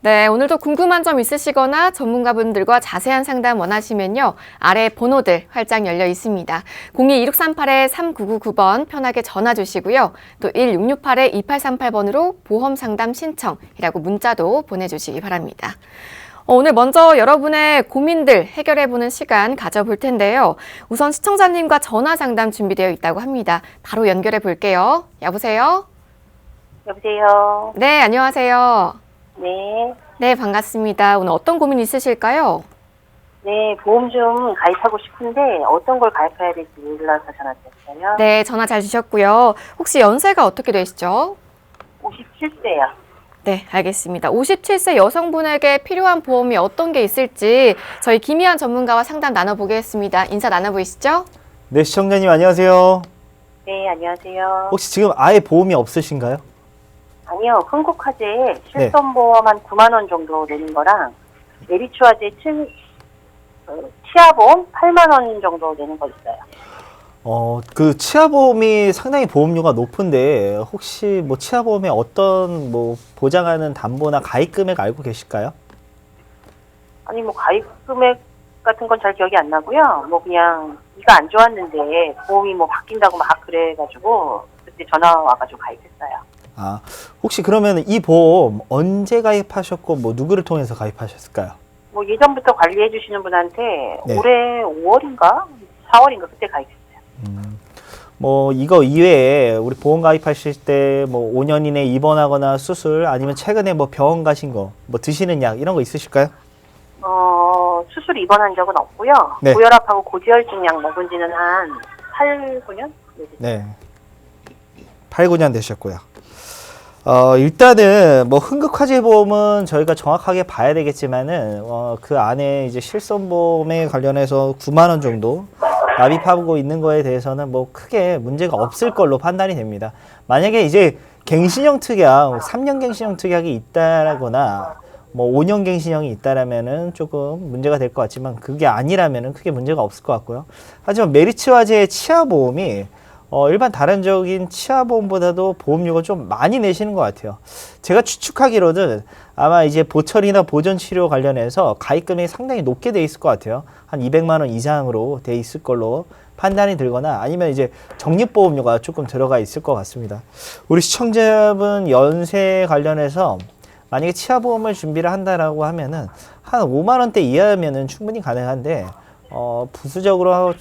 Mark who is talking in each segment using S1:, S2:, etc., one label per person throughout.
S1: 네, 오늘도 궁금한 점 있으시거나 전문가분들과 자세한 상담 원하시면요. 아래 번호들 활짝 열려 있습니다. 02-2638-3999번 편하게 전화 주시고요. 또 1668-2838번으로 보험 상담 신청이라고 문자도 보내주시기 바랍니다. 오늘 먼저 여러분의 고민들 해결해보는 시간 가져볼 텐데요. 우선 시청자님과 전화 상담 준비되어 있다고 합니다. 바로 연결해 볼게요. 여보세요?
S2: 여보세요.
S1: 네, 안녕하세요.
S2: 네.
S1: 네, 반갑습니다. 오늘 어떤 고민 있으실까요?
S2: 네, 보험 좀 가입하고 싶은데 어떤 걸 가입해야 될지 몰라서 전화드렸어요.
S1: 네, 전화 잘 주셨고요. 혹시 연세가 어떻게 되시죠?
S2: 57세요.
S1: 네, 알겠습니다. 57세 여성분에게 필요한 보험이 어떤 게 있을지 저희 김희안 전문가와 상담 나눠보겠습니다. 인사 나눠보이시죠?
S3: 네, 시청자님 안녕하세요.
S2: 네, 안녕하세요.
S3: 혹시 지금 아예 보험이 없으신가요?
S2: 아니요, 흥국화재 실손보험 한 9만 원 정도 내는 거랑 메리츠화재 치아보험 8만 원 정도 내는 거 있어요.
S3: 그 치아보험이 상당히 보험료가 높은데 혹시 뭐 치아보험에 어떤 뭐 보장하는 담보나 가입 금액 알고 계실까요?
S2: 아니 뭐 가입 금액 같은 건 잘 기억이 안 나고요. 뭐 그냥 이가 안 좋았는데 보험이 뭐 바뀐다고 막 그래가지고 그때 전화 와가지고 가입했어요.
S3: 아, 혹시 그러면 이 보험 언제 가입하셨고 뭐 누구를 통해서 가입하셨을까요?
S2: 뭐 예전부터 관리해 주시는 분한테
S3: 네.
S2: 올해 5월인가 4월인가 그때 가입했어요.
S3: 뭐 이거 이외에 우리 보험 가입하실 때 뭐 5년 이내 입원하거나 수술 아니면 최근에 뭐 병원 가신 거 뭐 드시는 약 이런 거 있으실까요?
S2: 수술 입원한 적은 없고요.
S3: 네.
S2: 고혈압하고 고지혈증 약 먹은 지는 한 8, 9년?
S3: 네. 8, 9년 되셨고요. 일단은 뭐 흥국화재 보험은 저희가 정확하게 봐야 되겠지만은 그 안에 이제 실손보험에 관련해서 9만 원 정도 납입하고 있는 거에 대해서는 뭐 크게 문제가 없을 걸로 판단이 됩니다. 만약에 이제 갱신형 특약, 3년 갱신형 특약이 있다거나 뭐 5년 갱신형이 있다라면은 조금 문제가 될 것 같지만 그게 아니라면은 크게 문제가 없을 것 같고요. 하지만 메리츠화재 치아보험이 일반 다른적인 치아보험보다도 보험료가 좀 많이 내시는 것 같아요. 제가 추측하기로는 아마 이제 보철이나 보존치료 관련해서 가입금이 상당히 높게 돼 있을 것 같아요. 한 200만 원 이상으로 돼 있을 걸로 판단이 들거나 아니면 이제 적립보험료가 조금 들어가 있을 것 같습니다. 우리 시청자분 연세 관련해서 만약에 치아보험을 준비를 한다라고 하면은 한 5만 원대 이하면은 충분히 가능한데 부수적으로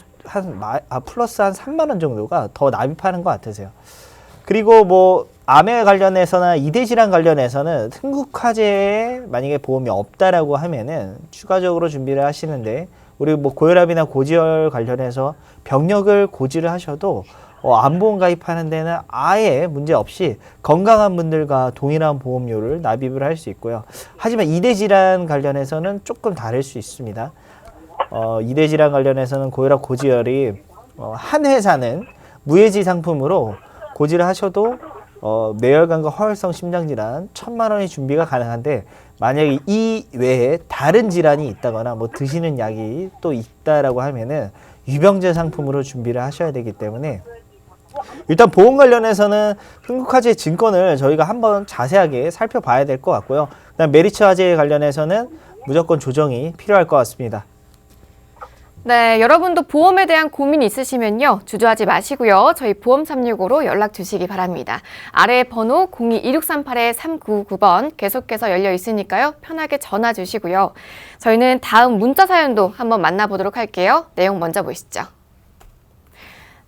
S3: 플러스 한 3만 원 정도가 더 납입하는 것 같으세요. 그리고 뭐 암에 관련해서나 이대질환 관련해서는 흥국화재에 만약에 보험이 없다라고 하면은 추가적으로 준비를 하시는데 우리 뭐 고혈압이나 고지혈 관련해서 병력을 고지를 하셔도 암보험 가입하는 데는 아예 문제 없이 건강한 분들과 동일한 보험료를 납입을 할 수 있고요. 하지만 이대질환 관련해서는 조금 다를 수 있습니다. 이대질환 관련해서는 고혈압, 고지혈이 한 회사는 무해지 상품으로 고지를 하셔도 뇌혈관과 허혈성 심장질환 1,000만 원의 준비가 가능한데 만약에 이 외에 다른 질환이 있다거나 뭐 드시는 약이 또 있다라고 하면은 유병재 상품으로 준비를 하셔야 되기 때문에 일단 보험 관련해서는 흥국화재 증권을 저희가 한번 자세하게 살펴봐야 될 것 같고요. 그다음 메리츠화재 관련해서는 무조건 조정이 필요할 것 같습니다.
S1: 네, 여러분도 보험에 대한 고민 있으시면요. 주저하지 마시고요. 저희 보험 365로 연락 주시기 바랍니다. 아래 번호 02-2638-3999번 계속해서 열려 있으니까요. 편하게 전화 주시고요. 저희는 다음 문자 사연도 한번 만나보도록 할게요. 내용 먼저 보시죠.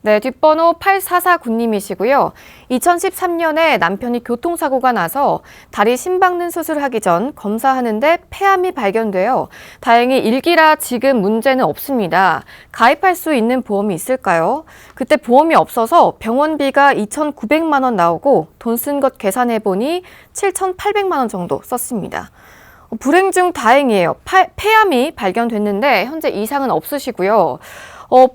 S1: 네, 뒷번호 8449님이시고요. 2013년에 남편이 교통사고가 나서 다리 심박는 수술을 하기 전 검사하는데 폐암이 발견되어 다행히 1기라 지금 문제는 없습니다. 가입할 수 있는 보험이 있을까요? 그때 보험이 없어서 병원비가 2,900만 원 나오고 돈 쓴 것 계산해보니 7,800만 원 정도 썼습니다. 불행 중 다행이에요. 폐암이 발견됐는데 현재 이상은 없으시고요.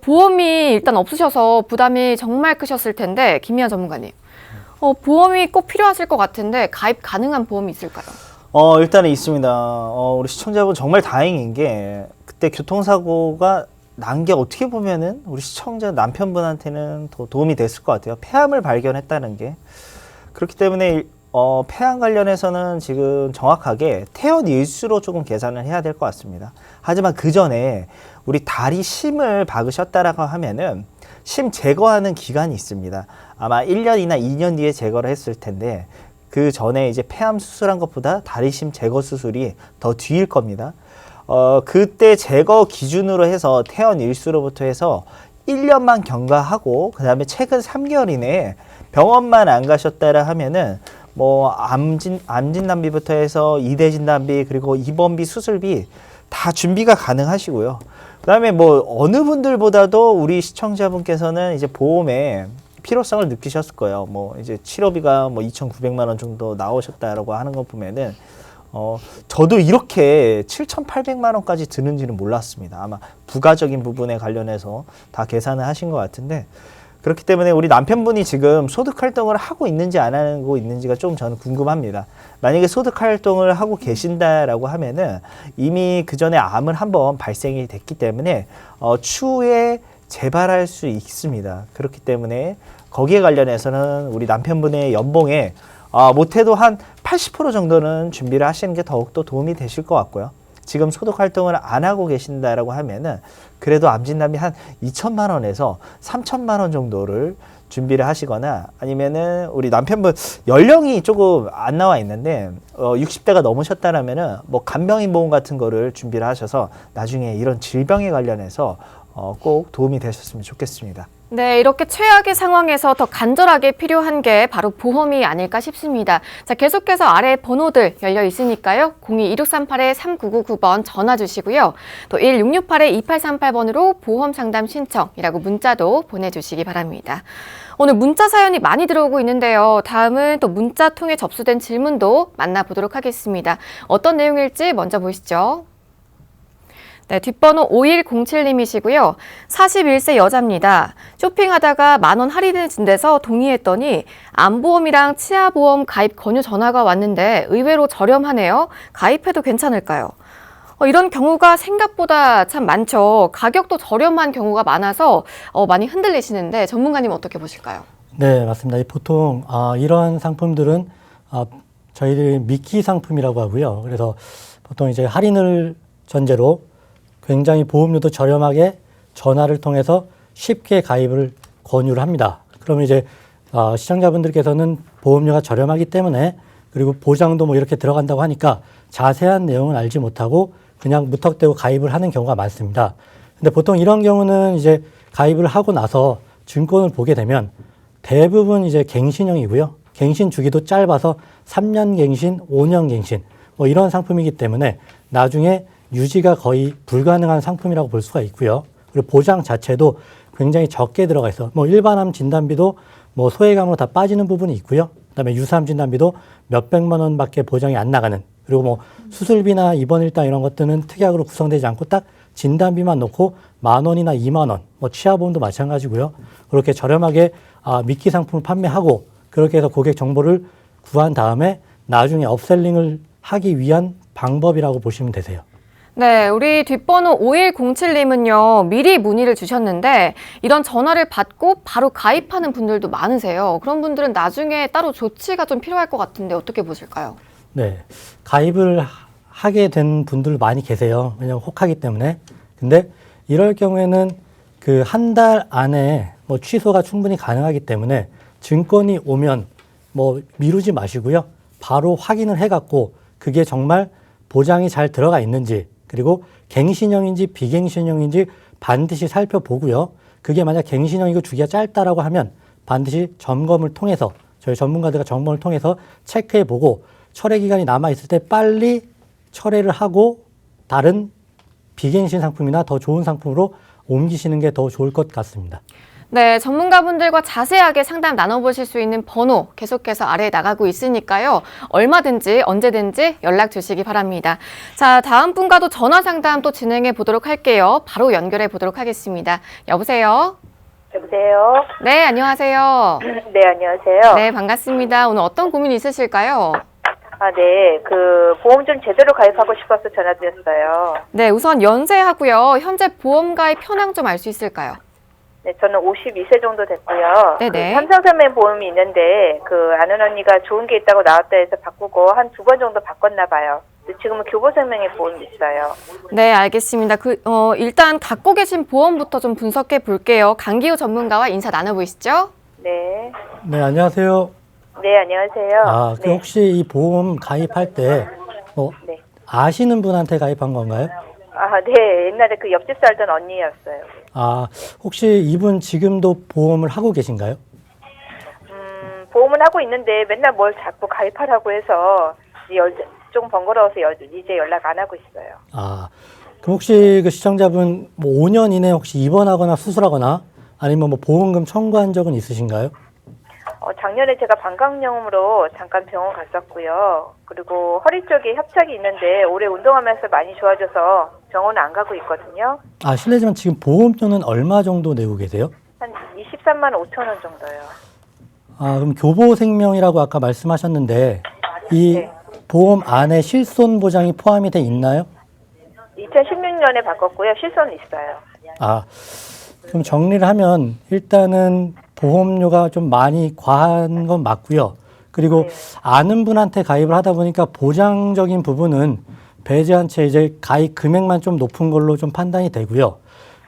S1: 보험이 일단 없으셔서 부담이 정말 크셨을 텐데 김희안 전문가님, 보험이 꼭 필요하실 것 같은데 가입 가능한 보험이 있을까요?
S3: 일단은 있습니다. 우리 시청자분 정말 다행인 게 그때 교통사고가 난 게 어떻게 보면은 우리 시청자 남편분한테는 더 도움이 됐을 것 같아요. 폐암을 발견했다는 게. 그렇기 때문에 폐암 관련해서는 지금 정확하게 퇴원 일수로 조금 계산을 해야 될 것 같습니다. 하지만 그 전에 우리 다리 심을 박으셨다라고 하면은 심 제거하는 기간이 있습니다. 아마 1년이나 2년 뒤에 제거를 했을 텐데 그 전에 이제 폐암 수술한 것보다 다리 심 제거 수술이 더 뒤일 겁니다. 그때 제거 기준으로 해서 퇴원 일수로부터 해서 1년만 경과하고 그 다음에 최근 3개월 이내에 병원만 안 가셨다라 하면은 뭐 암 진단비부터 해서 이대 진단비 그리고 입원비 수술비 다 준비가 가능하시고요. 그다음에 뭐 어느 분들보다도 우리 시청자분께서는 이제 보험에 필요성을 느끼셨을 거예요. 뭐 이제 치료비가 뭐 2,900만 원 정도 나오셨다라고 하는 거 보면은 저도 이렇게 7,800만 원까지 드는지는 몰랐습니다. 아마 부가적인 부분에 관련해서 다 계산을 하신 것 같은데 그렇기 때문에 우리 남편분이 지금 소득 활동을 하고 있는지 안 하고 있는지가 좀 저는 궁금합니다. 만약에 소득 활동을 하고 계신다라고 하면은 이미 그 전에 암을 한번 발생이 됐기 때문에 추후에 재발할 수 있습니다. 그렇기 때문에 거기에 관련해서는 우리 남편분의 연봉에 못해도 한 80% 정도는 준비를 하시는 게 더욱더 도움이 되실 것 같고요. 지금 소득 활동을 안 하고 계신다라고 하면은 그래도 암 진단비 한 2천만 원에서 3천만 원 정도를 준비를 하시거나 아니면은 우리 남편분 연령이 조금 안 나와 있는데 60대가 넘으셨다라면은 뭐 간병인 보험 같은 거를 준비를 하셔서 나중에 이런 질병에 관련해서 꼭 도움이 되셨으면 좋겠습니다.
S1: 네, 이렇게 최악의 상황에서 더 간절하게 필요한 게 바로 보험이 아닐까 싶습니다. 자, 계속해서 아래 번호들 열려 있으니까요. 02-1638-3999번 전화 주시고요. 또 1668-2838번으로 보험 상담 신청이라고 문자도 보내주시기 바랍니다. 오늘 문자 사연이 많이 들어오고 있는데요. 다음은 또 문자 통해 접수된 질문도 만나보도록 하겠습니다. 어떤 내용일지 먼저 보시죠. 네, 뒷번호 5107님이시고요. 41세 여자입니다. 쇼핑하다가 10,000원 할인해준대서 동의했더니 암보험이랑 치아보험 가입 권유 전화가 왔는데 의외로 저렴하네요. 가입해도 괜찮을까요? 이런 경우가 생각보다 참 많죠. 가격도 저렴한 경우가 많아서 많이 흔들리시는데 전문가님 어떻게 보실까요?
S4: 네, 맞습니다. 보통 이러한 상품들은 저희들이 미끼 상품이라고 하고요. 그래서 보통 이제 할인을 전제로 굉장히 보험료도 저렴하게 전화를 통해서 쉽게 가입을 권유를 합니다. 그러면 이제 시청자분들께서는 보험료가 저렴하기 때문에 그리고 보장도 뭐 이렇게 들어간다고 하니까 자세한 내용은 알지 못하고 그냥 무턱대고 가입을 하는 경우가 많습니다. 근데 보통 이런 경우는 이제 가입을 하고 나서 증권을 보게 되면 대부분 이제 갱신형이고요. 갱신 주기도 짧아서 3년 갱신, 5년 갱신 뭐 이런 상품이기 때문에 나중에 유지가 거의 불가능한 상품이라고 볼 수가 있고요. 그리고 보장 자체도 굉장히 적게 들어가 있어. 뭐 일반암 진단비도 뭐 소외감으로 다 빠지는 부분이 있고요. 그다음에 유사암 진단비도 몇백만 원밖에 보장이 안 나가는. 그리고 뭐 수술비나 입원 일당 이런 것들은 특약으로 구성되지 않고 딱 진단비만 놓고 10,000원이나 20,000원. 뭐 치아보험도 마찬가지고요. 그렇게 저렴하게 미끼 상품을 판매하고 그렇게 해서 고객 정보를 구한 다음에 나중에 업셀링을 하기 위한 방법이라고 보시면 되세요.
S1: 네, 우리 뒷번호 5107님은요, 미리 문의를 주셨는데, 이런 전화를 받고 바로 가입하는 분들도 많으세요. 그런 분들은 나중에 따로 조치가 좀 필요할 것 같은데, 어떻게 보실까요?
S4: 네, 가입을 하게 된 분들 많이 계세요. 왜냐하면 혹하기 때문에. 근데 이럴 경우에는 그 한 달 안에 뭐 취소가 충분히 가능하기 때문에 증권이 오면 뭐 미루지 마시고요. 바로 확인을 해갖고 그게 정말 보장이 잘 들어가 있는지 그리고 갱신형인지 비갱신형인지 반드시 살펴보고요. 그게 만약 갱신형이고 주기가 짧다라고 하면 반드시 점검을 통해서 저희 전문가들과 점검을 통해서 체크해보고 철회 기간이 남아있을 때 빨리 철회를 하고 다른 비갱신 상품이나 더 좋은 상품으로 옮기시는 게 더 좋을 것 같습니다.
S1: 네, 전문가분들과 자세하게 상담 나눠보실 수 있는 번호 계속해서 아래에 나가고 있으니까요. 얼마든지 언제든지 연락 주시기 바랍니다. 자, 다음 분과도 전화 상담 또 진행해 보도록 할게요. 바로 연결해 보도록 하겠습니다. 여보세요?
S2: 여보세요?
S1: 네, 안녕하세요.
S2: 네, 안녕하세요.
S1: 네, 반갑습니다. 오늘 어떤 고민 있으실까요?
S2: 네. 보험 좀 제대로 가입하고 싶어서 전화드렸어요.
S1: 네, 우선 연세하고요. 현재 보험 가입 현황 좀 알 수 있을까요?
S5: 네, 저는 52세 정도 됐고요.
S1: 네네.
S5: 그 삼성생명 보험이 있는데 그 아는 언니가 좋은 게 있다고 나왔다 해서 바꾸고 한 2번 정도 바꿨나 봐요. 근데 지금은 교보생명의 보험이 있어요.
S1: 네, 알겠습니다. 일단 갖고 계신 보험부터 좀 분석해 볼게요. 강기호 전문가와 인사 나눠보시죠.
S5: 네.
S4: 네, 안녕하세요.
S5: 네, 안녕하세요.
S4: 아, 그
S5: 네.
S4: 혹시 이 보험 가입할 때
S5: 네.
S4: 아시는 분한테 가입한 건가요?
S5: 아, 네. 옛날에 그 옆집 살던 언니였어요.
S4: 아, 혹시 이분 지금도 보험을 하고 계신가요?
S5: 보험은 하고 있는데 맨날 뭘 자꾸 가입하라고 해서 좀 번거로워서 이제 연락 안 하고 있어요.
S4: 아, 그럼 혹시 그 시청자분 뭐 5년 이내에 혹시 입원하거나 수술하거나 아니면 뭐 보험금 청구한 적은 있으신가요?
S5: 작년에 제가 방광염으로 잠깐 병원 갔었고요. 그리고 허리 쪽에 협착이 있는데 올해 운동하면서 많이 좋아져서 병원은 안 가고 있거든요.
S4: 아, 실례지만 지금 보험료는 얼마 정도 내고 계세요?
S5: 한 23만 5천 원 정도요.
S4: 아, 그럼 교보생명이라고 아까 말씀하셨는데 이
S5: 네.
S4: 보험 안에 실손 보장이 포함이 돼 있나요?
S5: 2016년에 바꿨고요. 실손은 있어요.
S4: 아, 그럼 정리를 하면 일단은 보험료가 좀 많이 과한 건 맞고요. 그리고
S5: 네.
S4: 아는 분한테 가입을 하다 보니까 보장적인 부분은 배제한 채 이제 가입 금액만 좀 높은 걸로 좀 판단이 되고요.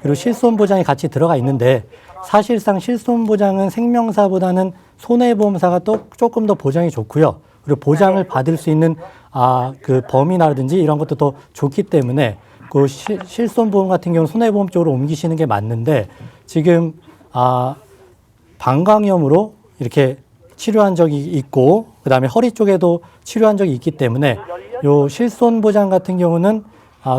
S4: 그리고 실손 보장이 같이 들어가 있는데 사실상 실손 보장은 생명사보다는 손해보험사가 또 조금 더 보장이 좋고요. 그리고 보장을 받을 수 있는 그 범위라든지 이런 것도 더 좋기 때문에 그 실손보험 같은 경우는 손해보험 쪽으로 옮기시는 게 맞는데 지금 방광염으로 이렇게 치료한 적이 있고 그다음에 허리 쪽에도 치료한 적이 있기 때문에 요 실손 보장 같은 경우는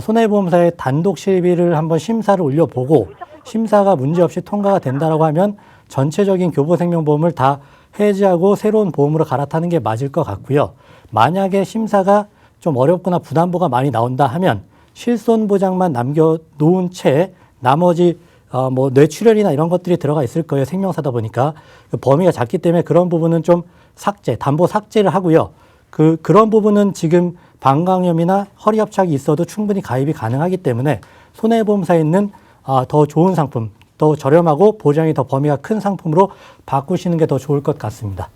S4: 손해보험사의 단독 실비를 한번 심사를 올려보고 심사가 문제없이 통과가 된다라고 하면 전체적인 교보생명보험을 다 해지하고 새로운 보험으로 갈아타는 게 맞을 것 같고요. 만약에 심사가 좀 어렵거나 부담보가 많이 나온다 하면 실손 보장만 남겨놓은 채 나머지 뭐 뇌출혈이나 이런 것들이 들어가 있을 거예요. 생명사다 보니까 그 범위가 작기 때문에 그런 부분은 좀 담보 삭제를 하고요. 그런 부분은 지금 방광염이나 허리 협착이 있어도 충분히 가입이 가능하기 때문에 손해보험사에 있는 더 좋은 상품, 더 저렴하고 보장이 더 범위가 큰 상품으로 바꾸시는 게 더 좋을 것 같습니다.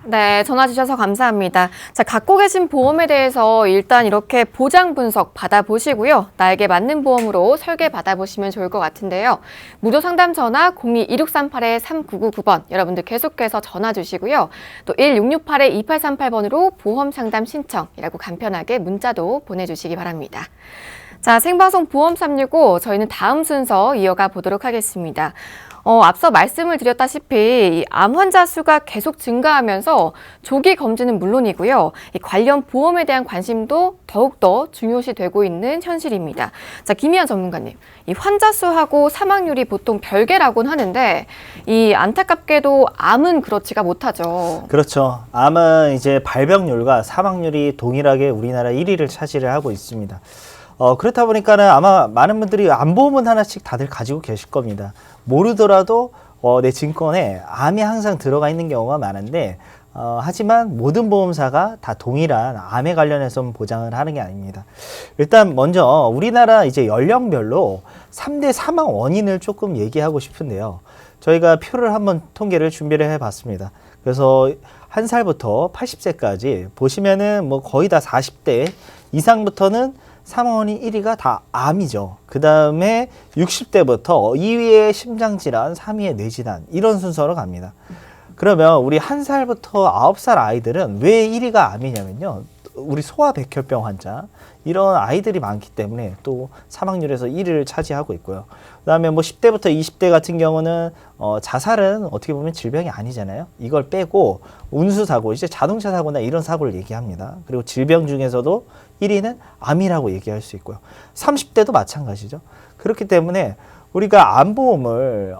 S1: 네, 전화 주셔서 감사합니다. 자, 갖고 계신 보험에 대해서 일단 이렇게 보장 분석 받아보시고요. 나에게 맞는 보험으로 설계 받아보시면 좋을 것 같은데요. 무료 상담 전화 02-2638-3999번 여러분들 계속해서 전화 주시고요. 또 1668-2838번으로 보험 상담 신청이라고 간편하게 문자도 보내주시기 바랍니다. 자, 생방송 보험 365 저희는 다음 순서 이어가 보도록 하겠습니다. 앞서 말씀을 드렸다시피 이 암 환자 수가 계속 증가하면서 조기 검진은 물론이고요. 이 관련 보험에 대한 관심도 더욱더 중요시 되고 있는 현실입니다. 자, 김희연 전문가님, 이 환자 수하고 사망률이 보통 별개라고는 하는데 이 안타깝게도 암은 그렇지가 못하죠.
S3: 그렇죠. 암은 이제 발병률과 사망률이 동일하게 우리나라 1위를 차지를 하고 있습니다. 그렇다 보니까는 아마 많은 분들이 암보험은 하나씩 다들 가지고 계실 겁니다. 모르더라도 내 증권에 암이 항상 들어가 있는 경우가 많은데 하지만 모든 보험사가 다 동일한 암에 관련해서 보장을 하는 게 아닙니다. 일단 먼저 우리나라 이제 연령별로 3대 사망 원인을 조금 얘기하고 싶은데요. 저희가 표를 한번 통계를 준비를 해봤습니다. 그래서 1살부터 80세까지 보시면은 뭐 거의 다 40대 이상부터는 사망원인 1위가 다 암이죠. 그 다음에 60대부터 2위에 심장질환, 3위에 뇌질환 이런 순서로 갑니다. 그러면 우리 1살부터 9살 아이들은 왜 1위가 암이냐면요. 우리 소아백혈병 환자 이런 아이들이 많기 때문에 또 사망률에서 1위를 차지하고 있고요. 그 다음에 뭐 10대부터 20대 같은 경우는 자살은 어떻게 보면 질병이 아니잖아요. 이걸 빼고 운수사고, 이제 자동차 사고나 이런 사고를 얘기합니다. 그리고 질병 중에서도 1위는 암이라고 얘기할 수 있고요. 30대도 마찬가지죠. 그렇기 때문에 우리가 암보험을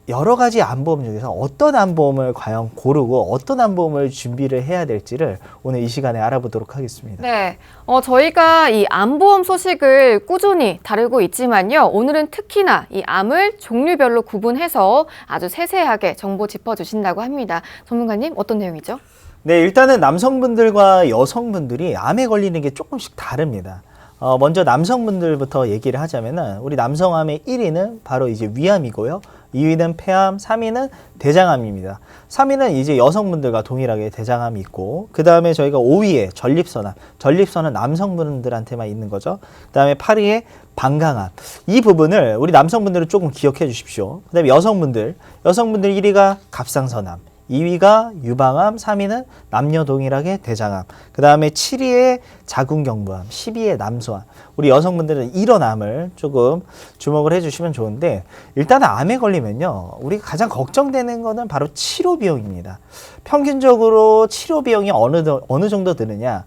S3: 여러 가지 암보험 중에서 어떤 암보험을 과연 고르고 어떤 암보험을 준비를 해야 될지를 오늘 이 시간에 알아보도록 하겠습니다.
S1: 네, 저희가 이 암보험 소식을 꾸준히 다루고 있지만요. 오늘은 특히나 이 암을 종류별로 구분해서 아주 세세하게 정보 짚어주신다고 합니다. 전문가님, 어떤 내용이죠?
S3: 네, 일단은 남성분들과 여성분들이 암에 걸리는 게 조금씩 다릅니다. 먼저 남성분들부터 얘기를 하자면은 우리 남성암의 1위는 바로 이제 위암이고요. 2위는 폐암, 3위는 대장암입니다. 3위는 이제 여성분들과 동일하게 대장암이 있고, 그 다음에 저희가 5위에 전립선암. 전립선은 남성분들한테만 있는 거죠. 그 다음에 8위에 방광암. 이 부분을 우리 남성분들은 조금 기억해 주십시오. 그 다음에 여성분들 1위가 갑상선암, 2위가 유방암, 3위는 남녀 동일하게 대장암, 그 다음에 7위에 자궁경부암, 10위에 남소암. 우리 여성분들은 이런 암을 조금 주목을 해주시면 좋은데, 일단 암에 걸리면요, 우리가 가장 걱정되는 거는 바로 치료 비용입니다. 평균적으로 치료 비용이 어느 정도 드느냐,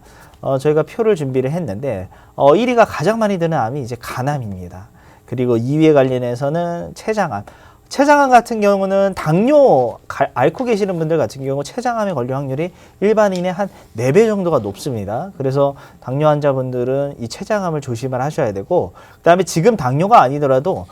S3: 저희가 표를 준비를 했는데 1위가 가장 많이 드는 암이 이제 간암입니다. 그리고 2위에 관련해서는 췌장암. 췌장암 같은 경우는 당뇨 앓고 계시는 분들 같은 경우 췌장암에 걸릴 확률이 일반인의 한 4배 정도가 높습니다. 그래서 당뇨 환자분들은 이 췌장암을 조심을 하셔야 되고, 그 다음에 지금 당뇨가 아니더라도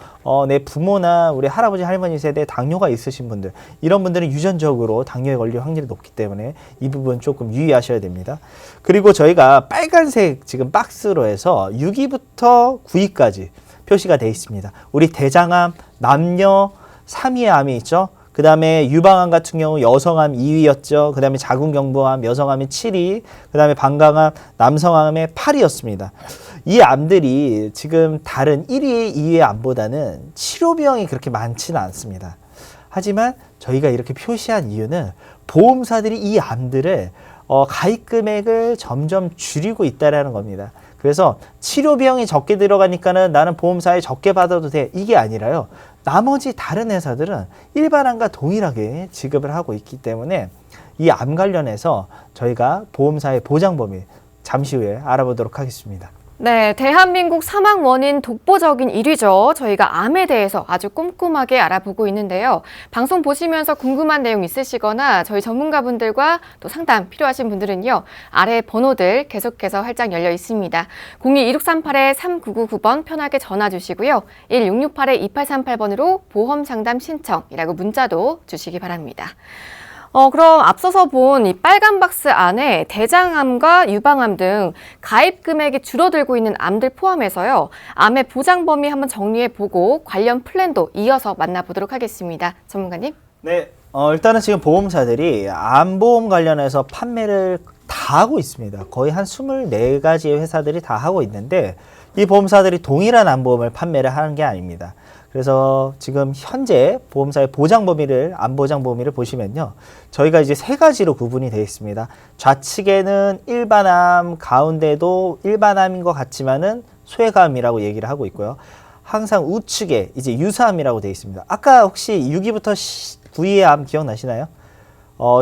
S3: 내 부모나 우리 할아버지 할머니 세대에 당뇨가 있으신 분들, 이런 분들은 유전적으로 당뇨에 걸릴 확률이 높기 때문에 이 부분 조금 유의하셔야 됩니다. 그리고 저희가 빨간색 지금 박스로 해서 6위부터 9위까지 표시가 되어 있습니다. 우리 대장암, 남녀 3위의 암이 있죠. 그 다음에 유방암 같은 경우 여성암 2위였죠. 그 다음에 자궁경부암 여성암이 7위, 그 다음에 방광암 남성암의 8위였습니다. 이 암들이 지금 다른 1위, 2위의 암보다는 치료 비용이 그렇게 많지는 않습니다. 하지만 저희가 이렇게 표시한 이유는 보험사들이 이 암들을 가입 금액을 점점 줄이고 있다는 겁니다. 그래서 치료 비용이 적게 들어가니까는 나는 보험사에 적게 받아도 돼, 이게 아니라요, 나머지 다른 회사들은 일반암과 동일하게 지급을 하고 있기 때문에 이 암 관련해서 저희가 보험사의 보장 범위 잠시 후에 알아보도록 하겠습니다.
S1: 네, 대한민국 사망 원인 독보적인 1위죠. 저희가 암에 대해서 아주 꼼꼼하게 알아보고 있는데요. 방송 보시면서 궁금한 내용 있으시거나 저희 전문가분들과 또 상담 필요하신 분들은요, 아래 번호들 계속해서 활짝 열려 있습니다. 02-2638-3999번 편하게 전화 주시고요. 1668-2838번으로 보험 상담 신청이라고 문자도 주시기 바랍니다. 그럼 앞서서 본 이 빨간 박스 안에 대장암과 유방암 등 가입 금액이 줄어들고 있는 암들 포함해서요, 암의 보장 범위 한번 정리해보고 관련 플랜도 이어서 만나보도록 하겠습니다. 전문가님.
S3: 네, 일단은 지금 보험사들이 암보험 관련해서 판매를 다 하고 있습니다. 거의 한 24가지의 회사들이 다 하고 있는데, 이 보험사들이 동일한 암보험을 판매를 하는 게 아닙니다. 그래서 지금 현재 보험사의 보장 범위를, 암 보장 범위를 보시면요, 저희가 이제 3가지로 구분이 되어 있습니다. 좌측에는 일반암, 가운데도 일반암인 것 같지만은 소외암이라고 얘기를 하고 있고요. 항상 우측에 이제 유사암이라고 되어 있습니다. 아까 혹시 6위부터 9위의 암 기억나시나요?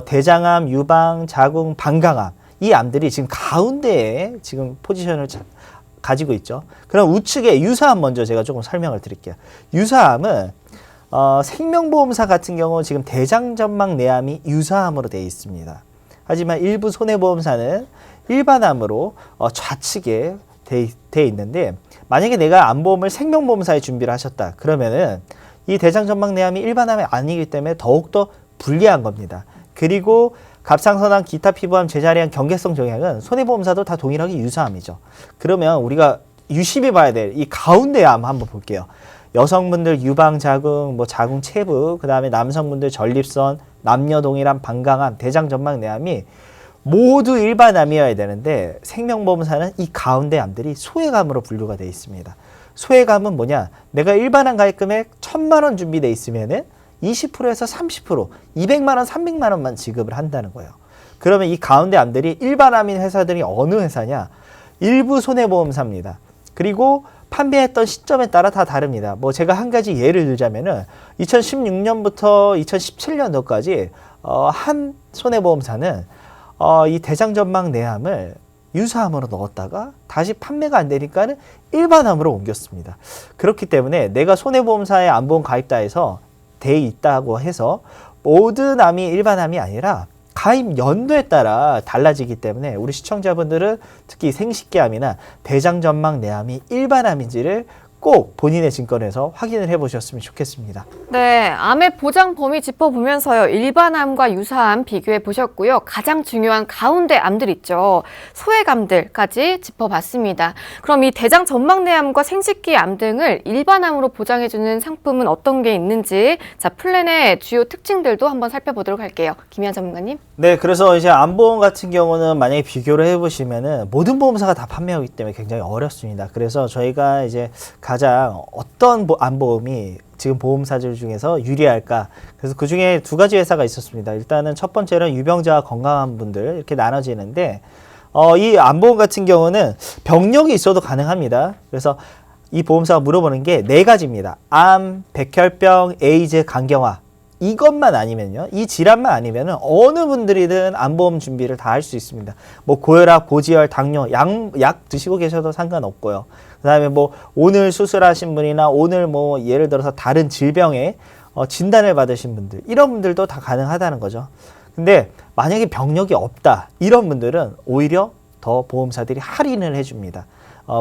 S3: 대장암, 유방, 자궁, 방광암, 이 암들이 지금 가운데에 지금 포지션을 가지고 있죠. 그럼 우측에 유사암 먼저 제가 조금 설명을 드릴게요. 유사암은 생명보험사 같은 경우 지금 대장전막 내암이 유사암으로 되어 있습니다. 하지만 일부 손해보험사는 일반암으로 좌측에 되어 있는데, 만약에 내가 암보험을 생명보험사에 준비를 하셨다 그러면은 이 대장전막 내암이 일반암이 아니기 때문에 더욱더 불리한 겁니다. 그리고 갑상선암, 기타 피부암, 제자리암, 경계성 종양은 손해보험사도 다 동일하게 유사암이죠. 그러면 우리가 유심히 봐야 될 이 가운데 암 한번 볼게요. 여성분들 유방, 자궁, 자궁 체부, 그 다음에 남성분들 전립선, 남녀 동일암, 방광암, 대장전막 내암이 모두 일반암이어야 되는데, 생명보험사는 이 가운데 암들이 소외암으로 분류가 되어 있습니다. 소외암은 뭐냐? 내가 일반암 가입 금액 1,000만 원 준비되어 있으면은 20%에서 30%, 200만 원, 300만 원만 지급을 한다는 거예요. 그러면 이 가운데 암들이 일반암인 회사들이 어느 회사냐? 일부 손해보험사입니다. 그리고 판매했던 시점에 따라 다 다릅니다. 제가 한 가지 예를 들자면은 2016년부터 2017년도까지 한 손해보험사는 이 대장전막 내암을 유사암으로 넣었다가 다시 판매가 안 되니까는 일반암으로 옮겼습니다. 그렇기 때문에 내가 손해보험사에 암보험 가입다 해서 돼 있다고 해서 모든 암이 일반암이 아니라 가입 연도에 따라 달라지기 때문에 우리 시청자분들은 특히 생식기암이나 대장전막 내암이 일반암인지를 꼭 본인의 증권에서 확인을 해보셨으면 좋겠습니다.
S1: 네, 암의 보장 범위 짚어보면서요. 일반암과 유사암 비교해 보셨고요. 가장 중요한 가운데 암들 있죠. 소외암들까지 짚어봤습니다. 그럼 이 대장 전막내암과 생식기 암 등을 일반암으로 보장해주는 상품은 어떤 게 있는지 자 플랜의 주요 특징들도 한번 살펴보도록 할게요. 김희연 전문가님.
S3: 네, 그래서 이제 암보험 같은 경우는 만약에 비교를 해보시면은 모든 보험사가 다 판매하기 때문에 굉장히 어렵습니다. 그래서 저희가 이제 가장 어떤 암보험이 지금 보험사들 중에서 유리할까? 그래서 그 중에 두 가지 회사가 있었습니다. 일단은 첫 번째는 유병자와 건강한 분들 이렇게 나눠지는데, 이 암보험 같은 경우는 병력이 있어도 가능합니다. 그래서 이 보험사가 물어보는 게 네 가지입니다. 암, 백혈병, 에이즈, 간경화. 이것만 아니면요, 이 질환만 아니면은 어느 분들이든 암보험 준비를 다 할 수 있습니다. 뭐 고혈압, 고지혈, 당뇨, 약 드시고 계셔도 상관없고요. 그다음에 뭐 오늘 수술하신 분이나 오늘 뭐 예를 들어서 다른 질병에 진단을 받으신 분들, 이런 분들도 다 가능하다는 거죠. 근데 만약에 병력이 없다, 이런 분들은 오히려 더 보험사들이 할인을 해줍니다.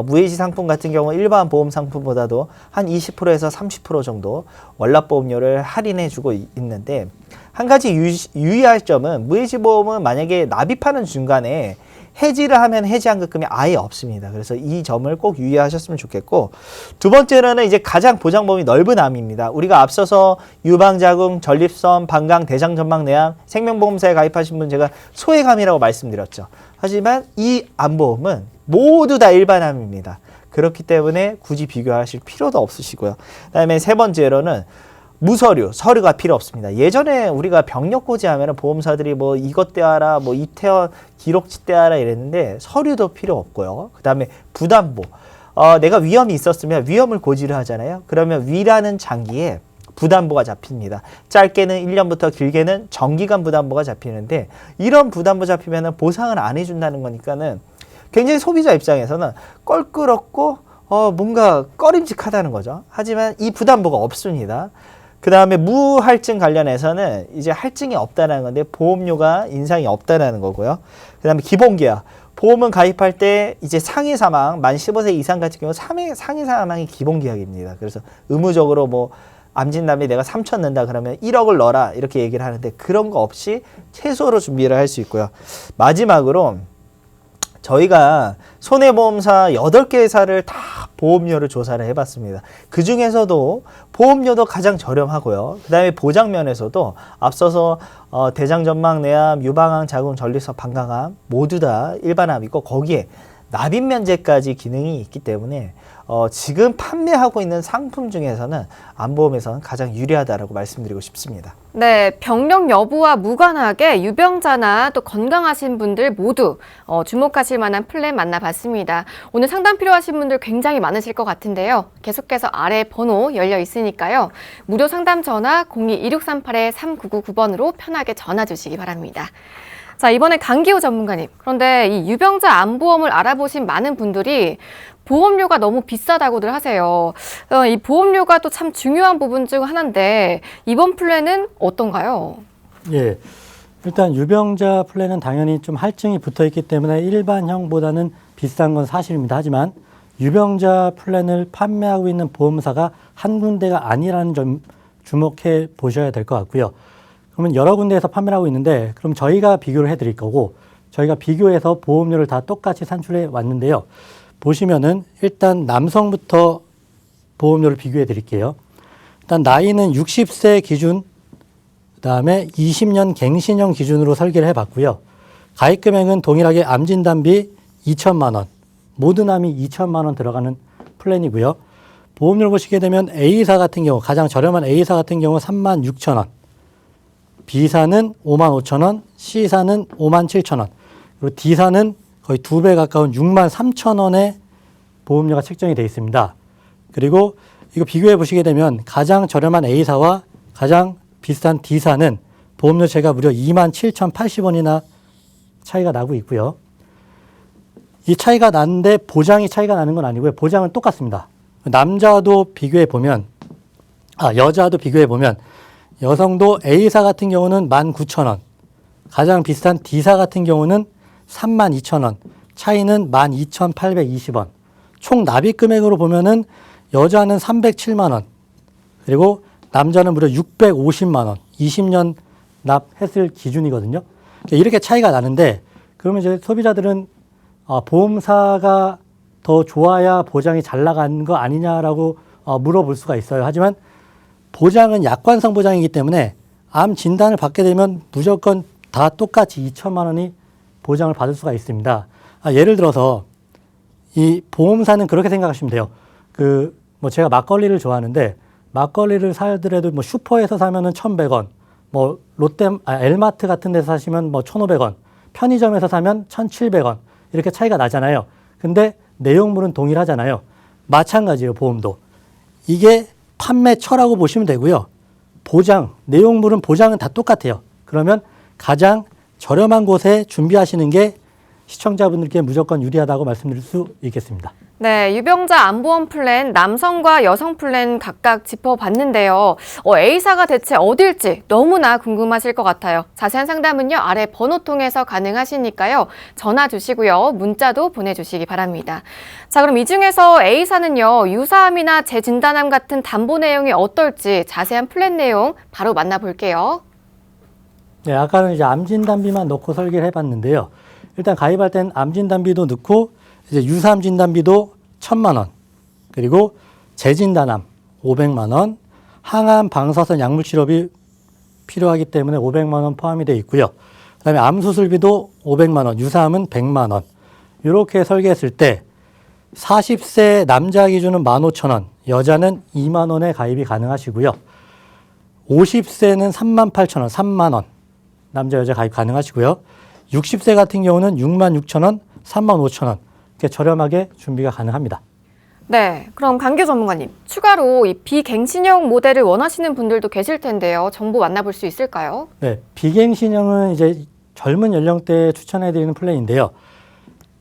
S3: 무해지 상품 같은 경우 일반 보험 상품보다도 한 20%에서 30% 정도 월납보험료를 할인해주고 있는데, 한 가지 유의할 점은 무해지 보험은 만약에 납입하는 중간에 해지를 하면 해지환급금이 아예 없습니다. 그래서 이 점을 꼭 유의하셨으면 좋겠고, 두 번째로는 이제 가장 보장 범위 넓은 암입니다. 우리가 앞서서 유방자궁, 전립선, 방광, 대장전막내암, 생명보험사에 가입하신 분 제가 소외감이라고 말씀드렸죠. 하지만 이 암보험은 모두 다 일반암입니다. 그렇기 때문에 굳이 비교하실 필요도 없으시고요. 그다음에 세 번째로는 무서류, 서류가 필요 없습니다. 예전에 우리가 병력 고지하면 보험사들이 뭐 이것 떼와라, 뭐 이태원 기록지 떼와라 이랬는데 서류도 필요 없고요. 그다음에 부담보. 내가 위험이 있었으면 위험을 고지를 하잖아요. 그러면 위라는 장기에 부담보가 잡힙니다. 짧게는 1년부터 길게는 정기간 부담보가 잡히는데, 이런 부담보 잡히면 보상을 안 해준다는 거니까는 굉장히 소비자 입장에서는 껄끄럽고 뭔가 꺼림직하다는 거죠. 하지만 이 부담보가 없습니다. 그 다음에 무할증 관련해서는 이제 할증이 없다는 건데 보험료가 인상이 없다는 거고요. 그 다음에 기본계약. 보험은 가입할 때 이제 상해 사망, 만 15세 이상 같은 경우 상해 사망이 기본계약입니다. 그래서 의무적으로 뭐 암 진단비 내가 3천 낸다 그러면 1억을 넣어라 이렇게 얘기를 하는데, 그런 거 없이 최소로 준비를 할 수 있고요. 마지막으로 저희가 손해보험사 8개 회사를 다 보험료를 조사를 해봤습니다. 그 중에서도 보험료도 가장 저렴하고요. 그 다음에 보장면에서도 앞서서 대장전막내암, 유방암, 자궁, 전립선, 방광암 모두 다 일반암이고, 거기에 납입면제까지 기능이 있기 때문에 지금 판매하고 있는 상품 중에서는 암보험에서는 가장 유리하다라고 말씀드리고 싶습니다.
S1: 네, 병력 여부와 무관하게 유병자나 또 건강하신 분들 모두 주목하실 만한 플랜 만나봤습니다. 오늘 상담 필요하신 분들 굉장히 많으실 것 같은데요. 계속해서 아래 번호 열려 있으니까요. 무료 상담 전화 02-2638-3999번으로 편하게 전화 주시기 바랍니다. 자, 이번에 강기호 전문가님. 그런데 이 유병자 암보험을 알아보신 많은 분들이 보험료가 너무 비싸다고들 하세요. 이 보험료가 또 참 중요한 부분 중 하나인데 이번 플랜은 어떤가요?
S4: 예. 일단 유병자 플랜은 당연히 좀 할증이 붙어 있기 때문에 일반형보다는 비싼 건 사실입니다. 하지만 유병자 플랜을 판매하고 있는 보험사가 한 군데가 아니라는 점 주목해 보셔야 될 것 같고요. 그러면 여러 군데에서 판매를 하고 있는데, 그럼 저희가 비교를 해드릴 거고, 저희가 비교해서 보험료를 다 똑같이 산출해 왔는데요. 보시면은 일단 남성부터 보험료를 비교해 드릴게요. 일단 나이는 60세 기준, 그 다음에 20년 갱신형 기준으로 설계를 해봤고요. 가입 금액은 동일하게 암진단비 2천만 원, 모든 암이 2천만 원 들어가는 플랜이고요. 보험료를 보시게 되면 A사 같은 경우, 가장 저렴한 A사 같은 경우 3만 6천 원, B사는 5만 5천 원, C사는 5만 7천 원, 그리고 D사는 거의 2배 가까운 6만 3천 원의 보험료가 책정이 되어 있습니다. 그리고 이거 비교해 보시게 되면 가장 저렴한 A사와 가장 비싼 D사는 보험료세가 무려 2만 7,080원이나 차이가 나고 있고요. 이 차이가 나는데 보장이 차이가 나는 건 아니고요. 보장은 똑같습니다. 남자도 비교해 보면, 여자도 비교해 보면 여성도 A사 같은 경우는 19,000원, 가장 비싼 D사 같은 경우는 32,000원, 차이는 12,820원. 총 납입 금액으로 보면은 여자는 307만 원, 그리고 남자는 무려 650만 원, 20년 납했을 기준이거든요. 이렇게 차이가 나는데, 그러면 이제 소비자들은 보험사가 더 좋아야 보장이 잘 나가는 거 아니냐라고 물어볼 수가 있어요. 하지만 보장은 약관성 보장이기 때문에 암 진단을 받게 되면 무조건 다 똑같이 2천만 원이 보장을 받을 수가 있습니다. 예를 들어서 이 보험사는 그렇게 생각하시면 돼요. 뭐 제가 막걸리를 좋아하는데 막걸리를 사더라도 뭐 슈퍼에서 사면은 1,100원, 뭐 엘마트 같은 데서 사시면 뭐 1,500원, 편의점에서 사면 1,700원 이렇게 차이가 나잖아요. 근데 내용물은 동일하잖아요. 마찬가지예요, 보험도. 이게 판매처라고 보시면 되고요. 내용물은 보장은 다 똑같아요. 그러면 가장 저렴한 곳에 준비하시는 게 시청자분들께 무조건 유리하다고 말씀드릴 수 있겠습니다.
S1: 네, 유병자 암보험 플랜 남성과 여성 플랜 각각 짚어봤는데요. A사가 대체 어딜지 너무나 궁금하실 것 같아요. 자세한 상담은요, 아래 번호 통해서 가능하시니까요. 전화 주시고요. 문자도 보내주시기 바랍니다. 자, 그럼 이 중에서 A사는요, 유사암이나 재진단암 같은 담보 내용이 어떨지 자세한 플랜 내용 바로 만나볼게요.
S4: 네, 아까는 이제 암진단비만 넣고 설계를 해봤는데요. 일단 가입할 땐 암진단비도 넣고 이제 유사암 진단비도 1,000만 원, 그리고 재진단암 500만 원, 항암 방사선 약물 치료비 필요하기 때문에 500만 원 포함이 되어 있고요. 그다음에 암 수술비도 500만 원, 유사암은 100만 원. 이렇게 설계했을 때 40세 남자 기준은 15,000원, 여자는 2만 원에 가입이 가능하시고요. 50세는 38,000원, 3만 원. 남자 여자 가입 가능하시고요. 60세 같은 경우는 66,000원, 35,000원. 이렇게 저렴하게 준비가 가능합니다.
S1: 네, 그럼 강규 전문가님, 추가로 이 비갱신형 모델을 원하시는 분들도 계실 텐데요. 정보 만나볼 수 있을까요?
S4: 네, 비갱신형은 이제 젊은 연령대에 추천해드리는 플랜인데요.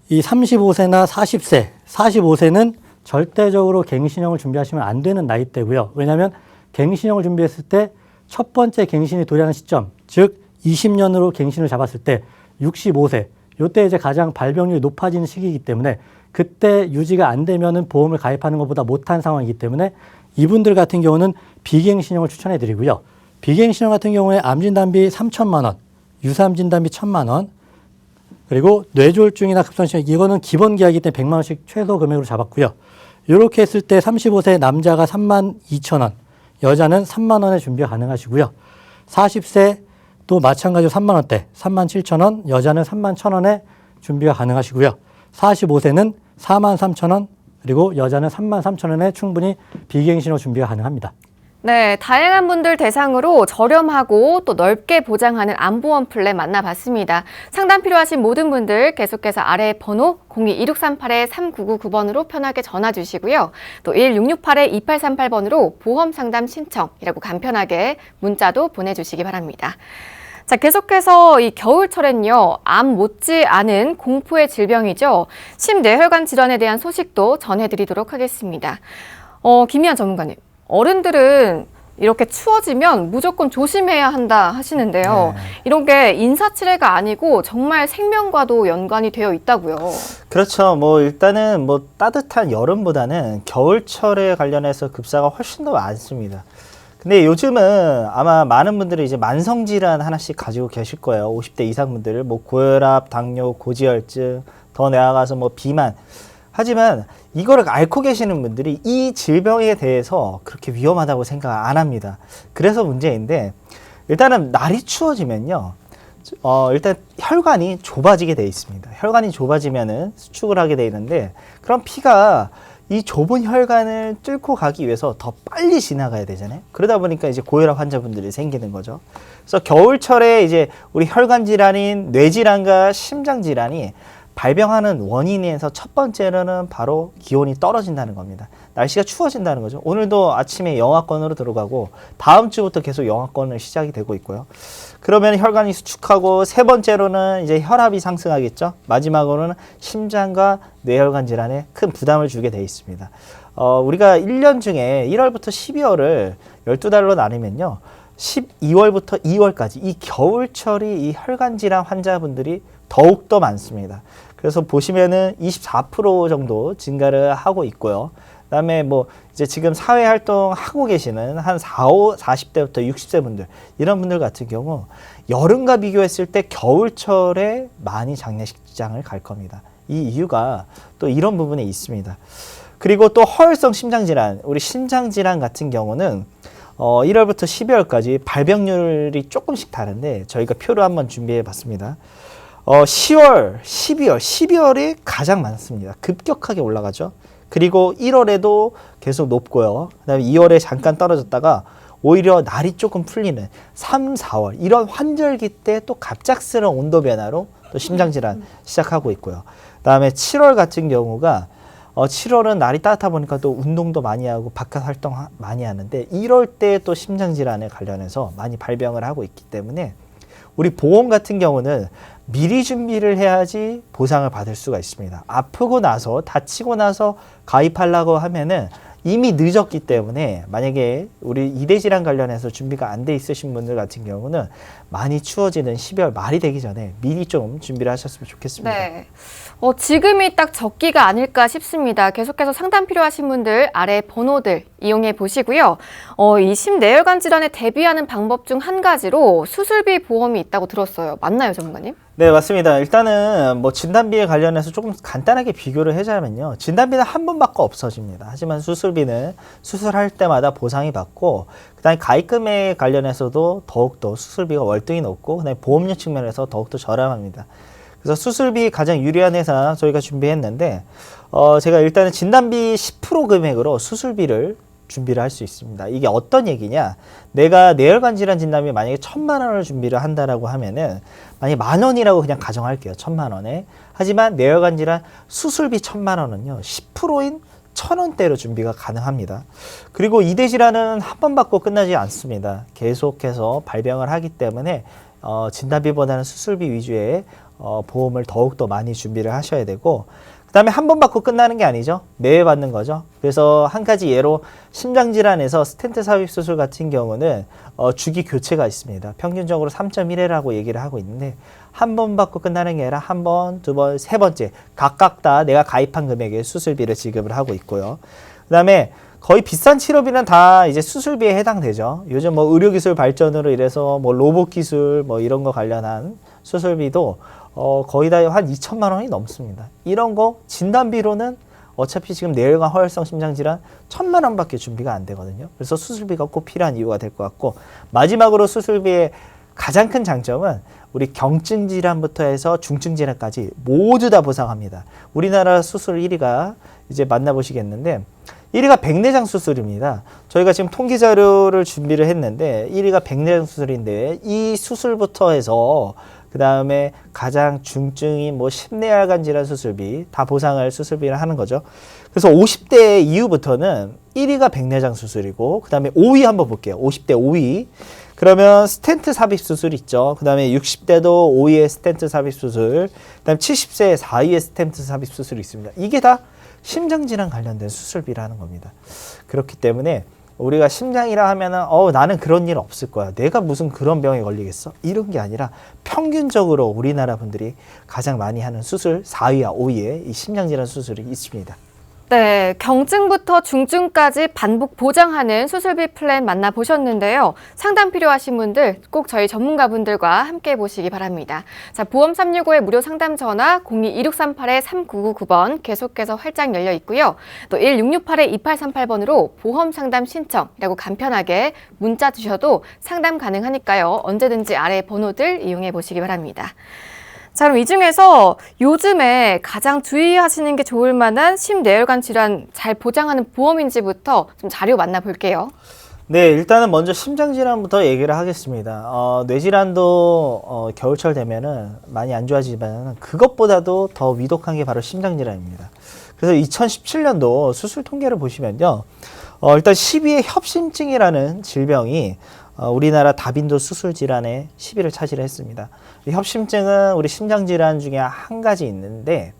S4: 이 35세나 40세, 45세는 절대적으로 갱신형을 준비하시면 안 되는 나이대고요. 왜냐하면 갱신형을 준비했을 때 첫 번째 갱신이 도래하는 시점, 즉 20년으로 갱신을 잡았을 때 65세, 이때 이제 가장 발병률이 높아지는 시기이기 때문에 그때 유지가 안 되면은 보험을 가입하는 것보다 못한 상황이기 때문에 이분들 같은 경우는 비갱신형을 추천해 드리고요. 비갱신형 같은 경우에 암진단비 3,000만 원, 유사암 진단비 1,000만 원, 그리고 뇌졸중이나 급선심 이거는 기본 계약이기 때문에 100만 원씩 최소 금액으로 잡았고요. 이렇게 했을 때 35세 남자가 32,000원, 여자는 3만 원에 준비가 가능하시고요. 40세 또 마찬가지로 3만 원대, 37,000원, 여자는 31,000원에 준비가 가능하시고요. 45세는 43,000원, 그리고 여자는 33,000원에 충분히 비갱신으로 준비가 가능합니다.
S1: 네, 다양한 분들 대상으로 저렴하고 또 넓게 보장하는 암보험 플랜 만나봤습니다. 상담 필요하신 모든 분들 계속해서 아래 번호 02-1668-3999번으로 편하게 전화 주시고요. 또 1668-2838번으로 보험 상담 신청이라고 간편하게 문자도 보내주시기 바랍니다. 자, 계속해서 이 겨울철엔요, 암 못지 않은 공포의 질병이죠. 심뇌혈관 질환에 대한 소식도 전해드리도록 하겠습니다. 김희연 전문가님, 어른들은 이렇게 추워지면 무조건 조심해야 한다 하시는데요.
S3: 네.
S1: 이런 게 인사치레가 아니고 정말 생명과도 연관이 되어 있다고요.
S3: 그렇죠. 뭐 일단은 뭐 따뜻한 여름보다는 겨울철에 관련해서 급사가 훨씬 더 많습니다. 근데 요즘은 아마 많은 분들이 이제 만성 질환 하나씩 가지고 계실 거예요. 50대 이상 분들, 뭐 고혈압, 당뇨, 고지혈증, 더 나아가서 뭐 비만. 하지만 이거를 앓고 계시는 분들이 이 질병에 대해서 그렇게 위험하다고 생각 안 합니다. 그래서 문제인데, 일단은 날이 추워지면요, 일단 혈관이 좁아지게 돼 있습니다. 혈관이 좁아지면은 수축을 하게 돼 있는데, 그럼 피가 이 좁은 혈관을 뚫고 가기 위해서 더 빨리 지나가야 되잖아요. 그러다 보니까 이제 고혈압 환자분들이 생기는 거죠. 그래서 겨울철에 이제 우리 혈관 질환인 뇌질환과 심장 질환이 발병하는 원인에서 첫 번째로는 바로 기온이 떨어진다는 겁니다. 날씨가 추워진다는 거죠. 오늘도 아침에 영하권으로 들어가고 다음 주부터 계속 영하권을 시작이 되고 있고요. 그러면 혈관이 수축하고 세 번째로는 이제 혈압이 상승하겠죠. 마지막으로는 심장과 뇌혈관 질환에 큰 부담을 주게 돼 있습니다. 우리가 1년 중에 1월부터 12월을 12달로 나누면요. 12월부터 2월까지 이 겨울철이 이 혈관 질환 환자분들이 더욱더 많습니다. 그래서 보시면은 24% 정도 증가를 하고 있고요. 그다음에 뭐 이제 지금 사회 활동 하고 계시는 한 40대부터 60세 분들 이런 분들 같은 경우 여름과 비교했을 때 겨울철에 많이 장례식장을 갈 겁니다. 이 이유가 또 이런 부분에 있습니다. 그리고 또 허혈성 심장질환, 우리 심장질환 같은 경우는 1월부터 12월까지 발병률이 조금씩 다른데 저희가 표를 한번 준비해 봤습니다. 10월, 12월이 가장 많습니다. 급격하게 올라가죠. 그리고 1월에도 계속 높고요. 그다음에 2월에 잠깐 떨어졌다가 오히려 날이 조금 풀리는 3, 4월 이런 환절기 때 또 갑작스러운 온도 변화로 또 심장질환 시작하고 있고요. 그다음에 7월 같은 경우가 7월은 날이 따뜻하 보니까 또 운동도 많이 하고 바깥 활동 많이 하는데 이럴 때 또 심장질환에 관련해서 많이 발병을 하고 있기 때문에 우리 보험 같은 경우는 미리 준비를 해야지 보상을 받을 수가 있습니다. 아프고 나서 다치고 나서 가입하려고 하면은 이미 늦었기 때문에 만약에 우리 이대질환 관련해서 준비가 안 돼 있으신 분들 같은 경우는 많이 추워지는 12월 말이 되기 전에 미리 좀 준비를 하셨으면 좋겠습니다.
S1: 네. 지금이 딱 적기가 아닐까 싶습니다. 계속해서 상담 필요하신 분들 아래 번호들 이용해 보시고요. 이 심내혈관 질환에 대비하는 방법 중 한 가지로 수술비 보험이 있다고 들었어요. 맞나요, 전문가님?
S3: 네, 맞습니다. 일단은 뭐 진단비에 관련해서 조금 간단하게 비교를 하자면요. 진단비는 한 번 받고 없어집니다. 하지만 수술비는 수술할 때마다 보상이 받고 그다음에 가입금액 관련해서도 더욱더 수술비가 월등히 높고 그다음에 보험료 측면에서 더욱더 저렴합니다. 그래서 수술비 가장 유리한 회사 저희가 준비했는데 제가 일단은 진단비 10% 금액으로 수술비를 준비를 할 수 있습니다. 이게 어떤 얘기냐? 내가 뇌혈관 질환 진단비 만약에 1,000만 원을 준비를 한다라고 하면은 만약에 10,000원이라고 그냥 가정할게요. 1,000만 원에. 하지만 뇌혈관 질환 수술비 1,000만 원은요. 10%인 1,000원대로 준비가 가능합니다. 그리고 이대 질환은 한 번 받고 끝나지 않습니다. 계속해서 발병을 하기 때문에 진단비보다는 수술비 위주의 보험을 더욱더 많이 준비를 하셔야 되고 그 다음에 한 번 받고 끝나는 게 아니죠. 매회 받는 거죠. 그래서 한 가지 예로 심장질환에서 스텐트 삽입 수술 같은 경우는 주기 교체가 있습니다. 평균적으로 3.1회라고 얘기를 하고 있는데 한 번 받고 끝나는 게 아니라 한 번, 두 번, 세 번째 각각 다 내가 가입한 금액의 수술비를 지급을 하고 있고요. 그 다음에 거의 비싼 치료비는 다 이제 수술비에 해당되죠. 요즘 뭐 의료기술 발전으로 이래서 뭐 로봇 기술 뭐 이런 거 관련한 수술비도 거의 다 한 2,000만 원이 넘습니다. 이런 거 진단비로는 어차피 지금 뇌혈관 허혈성 심장질환 1,000만 원밖에 준비가 안 되거든요. 그래서 수술비가 꼭 필요한 이유가 될 것 같고 마지막으로 수술비의 가장 큰 장점은 우리 경증 질환부터 해서 중증 질환까지 모두 다 보상합니다. 우리나라 수술 1위가 이제 만나보시겠는데 1위가 백내장 수술입니다. 저희가 지금 통계 자료를 준비를 했는데 1위가 백내장 수술인데 이 수술부터 해서 그 다음에 가장 중증인 뭐 심내혈관 질환 수술비 다 보상을 수술비를 하는 거죠. 그래서 50대 이후부터는 1위가 백내장 수술이고 그 다음에 5위 한번 볼게요. 50대 5위. 그러면 스텐트 삽입 수술 있죠. 그 다음에 60대도 5위에 스텐트 삽입 수술, 그 다음에 70세 4위에 스텐트 삽입 수술이 있습니다. 이게 다 심장질환 관련된 수술비라는 겁니다. 그렇기 때문에 우리가 심장이라 하면은 나는 그런 일 없을 거야. 내가 무슨 그런 병에 걸리겠어? 이런 게 아니라 평균적으로 우리나라 분들이 가장 많이 하는 수술 4위와 5위에 이 심장질환 수술이 있습니다.
S1: 네, 경증부터 중증까지 반복 보장하는 수술비 플랜 만나보셨는데요. 상담 필요하신 분들 꼭 저희 전문가분들과 함께 보시기 바랍니다. 자, 보험 365의 무료 상담 전화 02-2638-3999번 계속해서 활짝 열려 있고요. 또 1668-2838번으로 보험 상담 신청이라고 간편하게 문자 주셔도 상담 가능하니까요. 언제든지 아래 번호들 이용해 보시기 바랍니다. 자, 그럼 이 중에서 요즘에 가장 주의하시는 게 좋을 만한 심뇌혈관 질환 잘 보장하는 보험인지부터 좀 자료 만나볼게요.
S3: 네, 일단은 먼저 심장질환부터 얘기를 하겠습니다. 뇌질환도 겨울철 되면은 많이 안 좋아지지만 그것보다도 더 위독한 게 바로 심장질환입니다. 그래서 2017년도 수술 통계를 보시면요. 일단 10위의 협심증이라는 질병이 우리나라 다빈도 수술 질환의 10위를 차지했습니다. 이 협심증은 우리 심장질환 중에 한 가지 있는데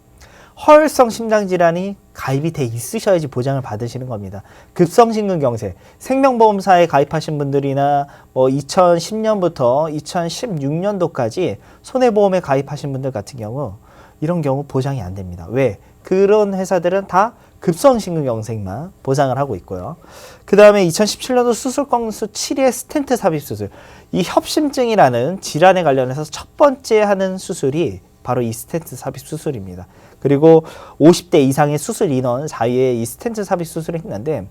S3: 허혈성 심장질환이 가입이 돼 있으셔야지 보장을 받으시는 겁니다. 급성심근경색, 생명보험사에 가입하신 분들이나 뭐 2010년부터 2016년도까지 손해보험에 가입하신 분들 같은 경우 이런 경우 보장이 안 됩니다. 왜? 그런 회사들은 다 급성심근경색만 보상을 하고 있고요. 그 다음에 2017년도 수술 건수 7위의 스텐트 삽입 수술. 이 협심증이라는 질환에 관련해서 첫 번째 하는 수술이 바로 이 스텐트 삽입 수술입니다. 그리고 50대 이상의 수술 인원 4위에 이 스텐트 삽입 수술을 했는데,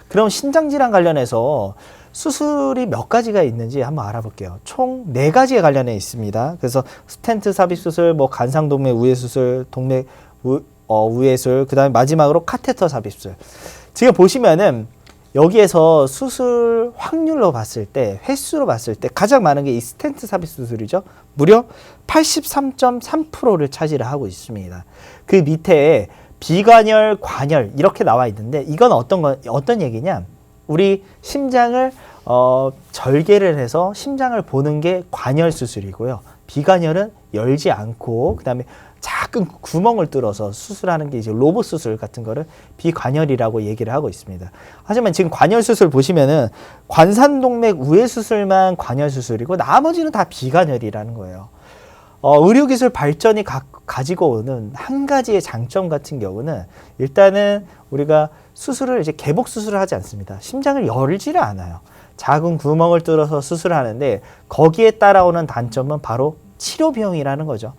S3: 그럼 신장질환 관련해서 수술이 몇 가지가 있는지 한번 알아볼게요. 총 4가지에 관련해 있습니다. 그래서 스텐트 삽입 수술, 뭐 간상동맥 우회 수술, 동맥 우회술, 그 다음에 마지막으로 카테터 삽입술. 지금 보시면은 여기에서 수술 확률로 봤을 때, 횟수로 봤을 때 가장 많은 게 이 스텐트 삽입 수술이죠. 무려 83.3%를 차지를 하고 있습니다. 그 밑에 비관열, 관열 이렇게 나와 있는데, 이건 어떤 얘기냐? 우리 심장을 절개를 해서 심장을 보는 게 관열 수술이고요. 비관열은 열지 않고 그다음에 작은 구멍을 뚫어서 수술하는 게 이제 로봇 수술 같은 거를 비관열이라고 얘기를 하고 있습니다. 하지만 지금 관열 수술 보시면은 관상동맥 우회 수술만 관열 수술이고 나머지는 다 비관열이라는 거예요. 의료기술 발전이 가지고 오는 한 가지의 장점 같은 경우는, 일단은 우리가 수술을 이제 개복 수술을 하지 않습니다. 심장을 열지를 않아요. 작은 구멍을 뚫어서 수술을 하는데, 거기에 따라오는 단점은 바로 치료 비용이라는 거죠.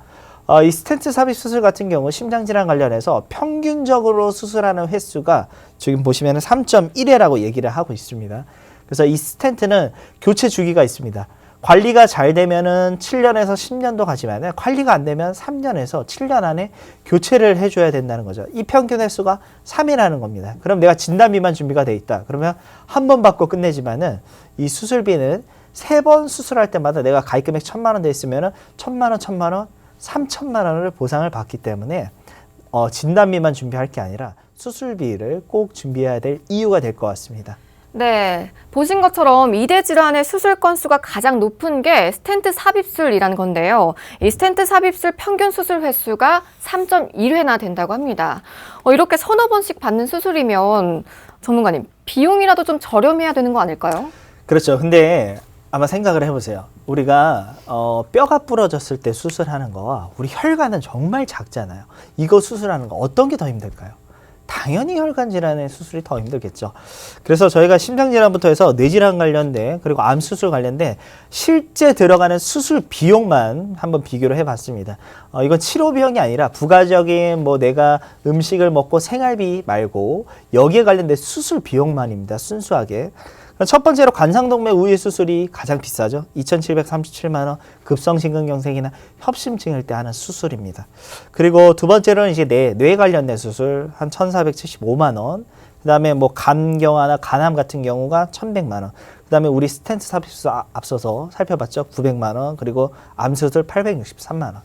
S3: 이 스텐트 삽입 수술 같은 경우 심장질환 관련해서 평균적으로 수술하는 횟수가 지금 보시면 3.1회라고 얘기를 하고 있습니다. 그래서 이 스텐트는 교체 주기가 있습니다. 관리가 잘 되면은 7년에서 10년도 가지만, 관리가 안 되면 3년에서 7년 안에 교체를 해줘야 된다는 거죠. 이 평균 횟수가 3이라는 겁니다. 그럼 내가 진단비만 준비가 돼 있다. 그러면 한 번 받고 끝내지만은 이 수술비는 3번 수술할 때마다 내가 가입금액 1,000만 원 돼 있으면은 1,000만 원, 1,000만 원, 3,000만 원을 보상을 받기 때문에 진단비만 준비할 게 아니라 수술비를 꼭 준비해야 될 이유가 될 것 같습니다.
S1: 네, 보신 것처럼 이대 질환의 수술 건수가 가장 높은 게 스텐트 삽입술이라는 건데요. 이 스텐트 삽입술 평균 수술 횟수가 3.1회나 된다고 합니다. 이렇게 서너 번씩 받는 수술이면 전문가님, 비용이라도 좀 저렴해야 되는 거 아닐까요?
S3: 그렇죠. 근데 아마 생각을 해보세요. 우리가 뼈가 부러졌을 때 수술하는 거와 우리 혈관은 정말 작잖아요. 이거 수술하는 거 어떤 게 더 힘들까요? 당연히 혈관 질환의 수술이 더 힘들겠죠. 그래서 저희가 심장질환부터 해서 뇌질환 관련된, 그리고 암 수술 관련된 실제 들어가는 수술 비용만 한번 비교를 해봤습니다. 이건 치료 비용이 아니라 부가적인 뭐 내가 음식을 먹고 생활비 말고 여기에 관련된 수술 비용만입니다. 순수하게. 첫 번째로 관상동맥 우회 수술이 가장 비싸죠. 2,737만 원, 급성심근경색이나 협심증일 때 하는 수술입니다. 그리고 두 번째로는 이제 뇌 관련된 수술 한 1,475만 원. 그다음에 뭐 간경화나 간암 같은 경우가 1,100만 원. 그다음에 우리 스텐트 삽입 수술 앞서서 살펴봤죠. 900만 원. 그리고 암 수술 863만 원.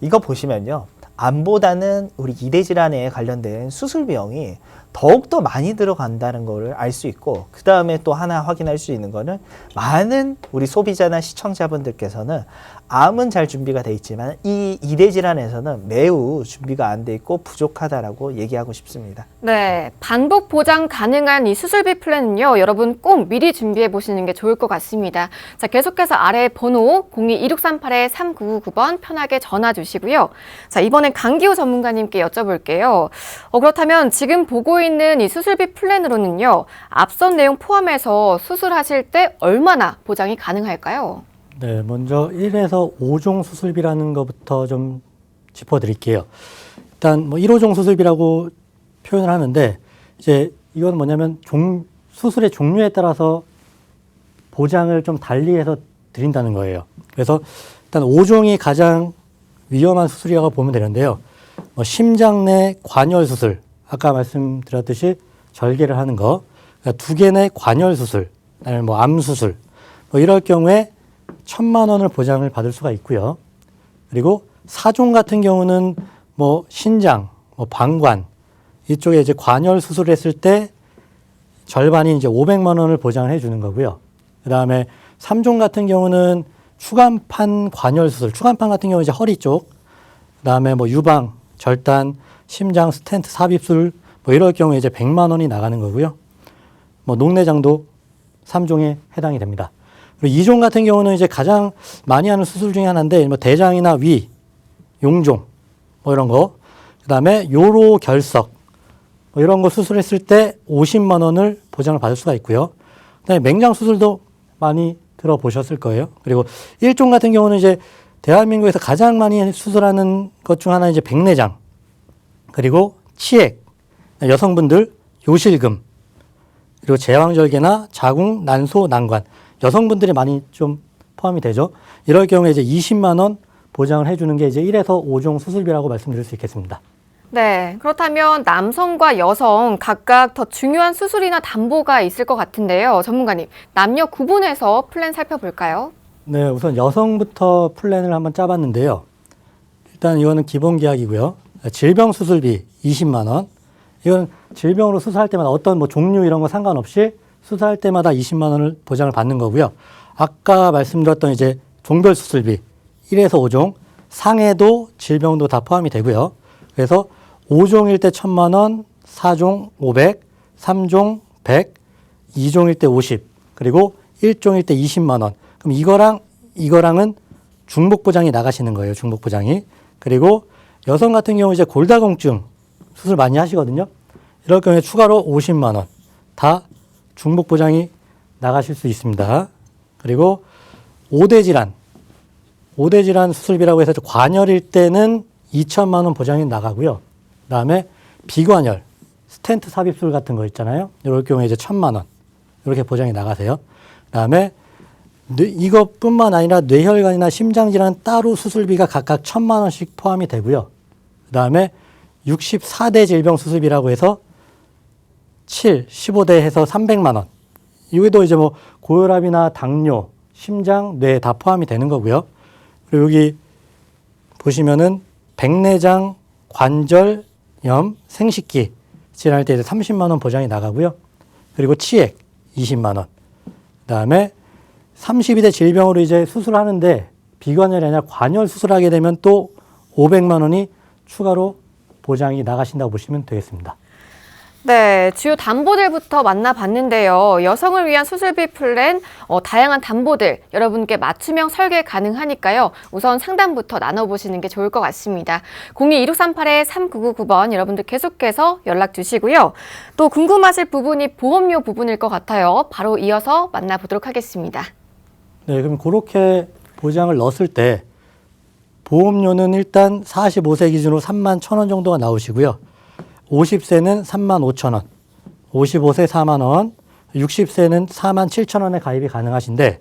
S3: 이거 보시면요. 암보다는 우리 이대 질환에 관련된 수술 비용이 더욱더 많이 들어간다는 거를 알 수 있고, 그 다음에 또 하나 확인할 수 있는 거는, 많은 우리 소비자나 시청자분들께서는 암은 잘 준비가 돼 있지만 이 이대 질환에서는 매우 준비가 안 돼 있고 부족하다라고 얘기하고 싶습니다.
S1: 네, 반복 보장 가능한 이 수술비 플랜은요, 여러분 꼭 미리 준비해 보시는 게 좋을 것 같습니다. 자, 계속해서 아래 번호 02-2638-3999번 편하게 전화 주시고요. 자, 이번엔 강기호 전문가님께 여쭤볼게요. 그렇다면 지금 보고 있는 이 수술비 플랜으로는요, 앞선 내용 포함해서 수술하실 때 얼마나 보장이 가능할까요?
S4: 네, 먼저 1에서 5종 수술비라는 것부터 좀 짚어드릴게요. 일단 뭐 1호종 수술비라고 표현을 하는데, 이제 이건 뭐냐면 수술의 종류에 따라서 보장을 좀 달리해서 드린다는 거예요. 그래서 일단 5종이 가장 위험한 수술이라고 보면 되는데요. 뭐 심장 내 관열 수술, 아까 말씀드렸듯이 절개를 하는 거, 그러니까 2개 내 관열 수술, 그다음에 뭐 암 수술, 뭐 이럴 경우에 1,000만 원을 보장을 받을 수가 있고요. 그리고 4종 같은 경우는 뭐 신장, 뭐 방관 이쪽에 이제 관열 수술을 했을 때 절반이 이제 500만 원을 보장을 해주는 거고요. 그 다음에 3종 같은 경우는 추간판 관열 수술, 추간판 같은 경우 이제 허리 쪽, 그 다음에 뭐 유방, 절단, 심장 스텐트 삽입술 뭐 이럴 경우에 이제 100만 원이 나가는 거고요. 뭐 녹내장도 3종에 해당이 됩니다. 그리고 2종 같은 경우는 이제 가장 많이 하는 수술 중에 하나인데, 뭐 대장이나 위, 용종, 뭐 이런 거. 그 다음에 요로 결석, 이런 거 수술했을 때 50만 원을 보장을 받을 수가 있고요. 그다음에 맹장 수술도 많이 들어보셨을 거예요. 그리고 1종 같은 경우는 이제 대한민국에서 가장 많이 수술하는 것 중 하나는 이제 백내장, 그리고 치액, 여성분들 요실금, 그리고 제왕절개나 자궁, 난소, 난관, 여성분들이 많이 좀 포함이 되죠. 이럴 경우에 이제 20만 원 보장을 해주는 게 이제 1에서 5종 수술비라고 말씀드릴 수 있겠습니다.
S1: 네, 그렇다면 남성과 여성 각각 더 중요한 수술이나 담보가 있을 것 같은데요. 전문가님, 남녀 구분해서 플랜 살펴볼까요?
S4: 네, 우선 여성부터 플랜을 한번 짜봤는데요. 일단 이거는 기본 계약이고요. 질병 수술비 20만 원. 이건 질병으로 수술할 때마다 어떤 뭐 종류 이런 거 상관없이 수술할 때마다 20만 원을 보장을 받는 거고요. 아까 말씀드렸던 이제 종별 수술비 1에서 5종, 상해도 질병도 다 포함이 되고요. 그래서 5종일 때 1,000만 원, 4종 500, 3종 100, 2종일 때 50, 그리고 1종일 때 20만 원. 그럼 이거랑은 중복 보장이 나가시는 거예요. 중복 보장이. 그리고 여성 같은 경우 이제 골다공증 수술 많이 하시거든요. 이럴 경우에 추가로 50만 원 다 중복 보장이 나가실 수 있습니다. 그리고 5대 질환 수술비라고 해서 관열일 때는 2천만 원 보장이 나가고요. 그다음에 비관열, 스텐트 삽입술 같은 거 있잖아요. 이럴 경우에 이제 1,000만 원 이렇게 보장이 나가세요. 그다음에 이것뿐만 아니라 뇌혈관이나 심장질환 따로 수술비가 각각 1,000만 원씩 포함이 되고요. 그다음에 64대 질병 수술비라고 해서 15대 해서 300만 원. 이게도 이제 뭐 고혈압이나 당뇨, 심장, 뇌 다 포함이 되는 거고요. 그리고 여기 보시면은 백내장, 관절염, 생식기 질환할 때 이제 30만 원 보장이 나가고요. 그리고 치액 20만 원. 그다음에 32대 질병으로 이제 수술하는데 비관열이 아니라 관열 수술하게 되면 또 500만 원이 추가로 보장이 나가신다고 보시면 되겠습니다.
S1: 네, 주요 담보들부터 만나봤는데요. 여성을 위한 수술비 플랜, 다양한 담보들 여러분께 맞춤형 설계 가능하니까요. 우선 상담부터 나눠보시는 게 좋을 것 같습니다. 02-1638-3999번 여러분들 계속해서 연락 주시고요. 또 궁금하실 부분이 보험료 부분일 것 같아요. 바로 이어서 만나보도록 하겠습니다.
S4: 네, 그럼 그렇게 보장을 넣었을 때 보험료는 일단 45세 기준으로 31,000원 정도가 나오시고요. 50세는 35,000원, 55세 4만 원, 60세는 47,000원에 가입이 가능하신데,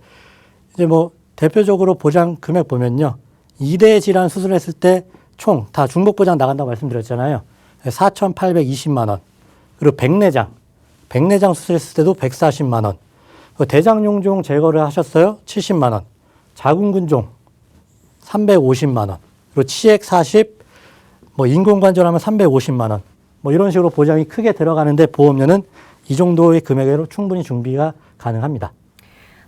S4: 이제 뭐 대표적으로 보장 금액 보면요. 2대 질환 수술했을 때 총 다 중복 보장 나간다고 말씀드렸잖아요. 4,820만 원. 그리고 백내장 수술했을 때도 140만 원. 대장용종 제거를 하셨어요? 70만 원. 자궁근종 350만 원. 그리고 치액 40, 뭐 인공관절하면 350만 원. 뭐 이런 식으로 보장이 크게 들어가는데 보험료는 이 정도의 금액으로 충분히 준비가 가능합니다.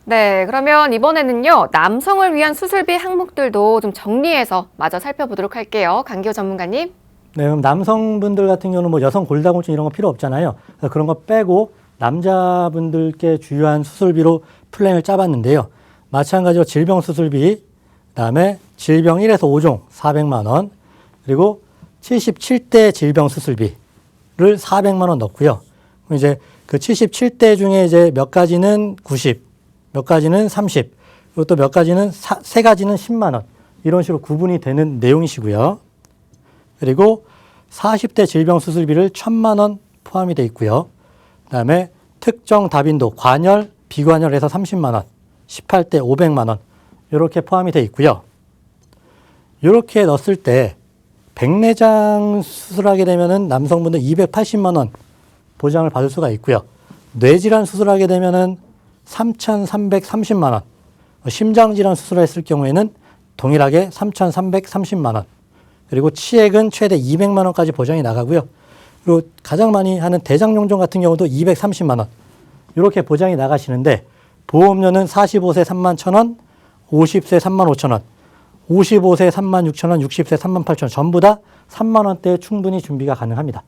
S1: 네, 그러면 이번에는요. 남성을 위한 수술비 항목들도 좀 정리해서 마저 살펴보도록 할게요. 강기호 전문가님.
S4: 네, 그럼 남성분들 같은 경우는 뭐 여성 골다공증 이런 거 필요 없잖아요. 그래서 그런 거 빼고 남자분들께 주요한 수술비로 플랜을 짜봤는데요. 마찬가지로 질병 수술비, 그다음에 질병 1에서 5종 400만 원, 그리고 77대 질병 수술비를 400만 원 넣고요. 그럼 이제 그 77대 중에 이제 몇 가지는 90, 몇 가지는 30, 그리고 또 몇 가지는 세 가지는 10만 원. 이런 식으로 구분이 되는 내용이시고요. 그리고 40대 질병 수술비를 1,000만 원 포함이 돼 있고요. 그다음에 특정 다빈도, 관열, 비관열에서 30만 원, 18대 500만 원 이렇게 포함이 돼 있고요. 이렇게 넣었을 때 백내장 수술하게 되면은 남성분들 280만 원 보장을 받을 수가 있고요. 뇌질환 수술하게 되면은 3,330만 원, 심장질환 수술했을 경우에는 동일하게 3,330만 원, 그리고 치액은 최대 200만 원까지 보장이 나가고요. 그리고 가장 많이 하는 대장용종 같은 경우도 230만 원 이렇게 보장이 나가시는데 보험료는 45세 31,000원, 50세 35,000원, 55세 36,000원, 60세 38,000원 전부 다 3만 원대에 충분히 준비가 가능합니다.